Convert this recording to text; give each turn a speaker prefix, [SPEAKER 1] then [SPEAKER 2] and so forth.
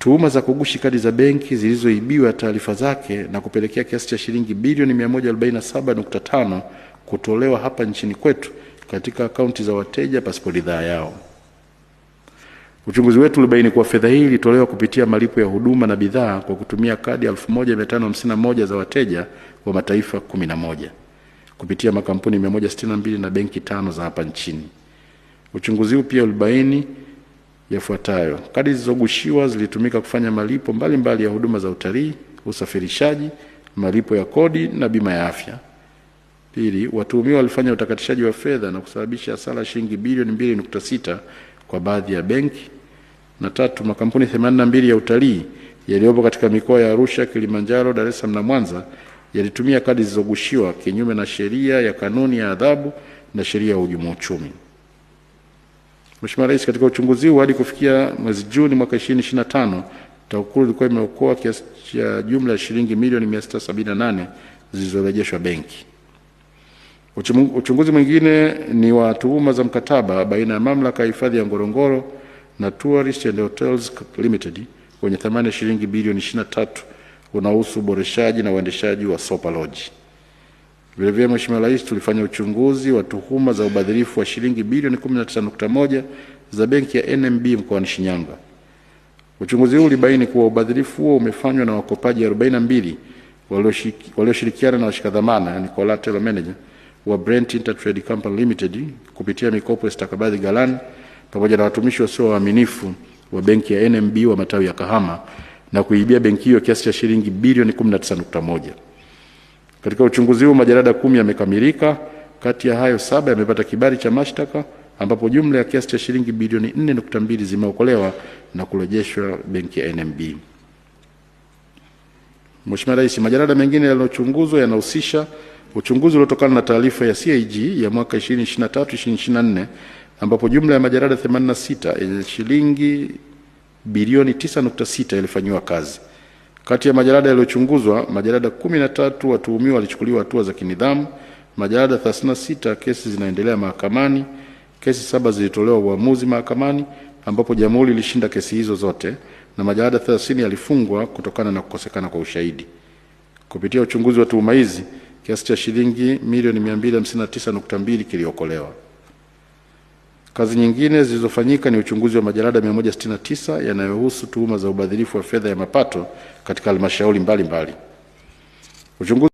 [SPEAKER 1] Tuhuma za kugushi kadi za benki zilizoibiwa taarifa zake na kupelekea kiasi cha shilingi bilioni 147.5 kutolewa hapa nchini kwetu katika akaunti za wateja pasipo ridhaa yao. Uchunguzi wetu ulibaini kuwa fedha hii ilitolewa kupitia malipo ya huduma na bidhaa kwa kutumia kadi 1551 za wateja wa mataifa 11 kupitia makampuni 162 na benki 5 za hapa nchini. Uchunguzi huu pia ulibaini yafuatayo: kadi zilizogushiwa zilitumika kufanya malipo mbalimbali ya huduma za utalii, usafirishaji, malipo ya kodi na bima ya afya. Pili, watuhumiwa walifanya utakatishaji wa fedha na kusababisha hasara shilingi bilioni 2.6 kwa baadhi ya benki. Na tatu, makampuni 82 ya utalii yaliyopo katika mikoa ya Arusha, Kilimanjaro, Dar es Salaam na Mwanza yalitumia kadi zilizogushiwa kinyume na sheria ya kanuni ya adhabu na sheria ya uhujumu uchumi. Mheshimiwa Rais, katika uchunguzi huu hadi kufikia mwezi Juni mwaka 2025, TAKUKURU ilikuwa imeokoa kiasi cha jumla ya shilingi milioni 678 zilizorejeshwa benki. Uchunguzi mwingine ni wa tuhuma za mkataba baina ya Mamlaka ya Hifadhi ya Ngorongoro na Tourist and Hotels Limited wenye thamani ya shilingi bilioni 23 unaohusu uboreshaji na uendeshaji wa Sopa Lodge. Vilevile, Mheshimiwa Rais, tulifanya uchunguzi wa tuhuma za ubadhirifu wa shilingi bilioni 19.1 za benki ya NMB mkoani Shinyanga. Uchunguzi huu ulibaini kuwa ubadhirifu huo umefanywa na wakopaji 42 walioshirikiana na washikadhamana, yani collateral manager wa Brent Intertrade Company Limited kupitia mikopo ya stakabadhi ghalani pamoja na watumishi wasio waaminifu wa benki ya NMB wa matawi ya Kahama na kuibia benki hiyo kiasi cha shilingi bilioni 19.1. Katika uchunguzi huu majarada 10 yamekamilika. Kati ya hayo 7 yamepata kibali cha mashtaka ambapo jumla ya kiasi cha shilingi bilioni 4.2 zimeokolewa na kurejeshwa benki ya NMB. Mheshimiwa Rais, majarada mengine yaliyochunguzwa yanahusisha uchunguzi uliotokana na taarifa ya CAG ya mwaka 2023-2024 ambapo jumla ya majarada 86 yenye shilingi bilioni 9.6 yalifanywa kazi. Kati ya majarada yaliyochunguzwa, majarada 13 watuhumiwa walichukuliwa hatua za kinidhamu, majarada 36 kesi zinaendelea mahakamani, kesi 7 zilitolewa uamuzi mahakamani ambapo jamhuri ilishinda kesi hizo zote, na majarada 30 yalifungwa kutokana na kukosekana kwa ushahidi. Kupitia uchunguzi wa tuhuma hizi, kiasi cha shilingi milioni 259.2 kiliokolewa. Kazi nyingine zilizofanyika ni uchunguzi wa majarada 169 yanayohusu tuhuma za ubadhirifu wa fedha ya mapato katika halmashauri mbalimbali. Uchunguzi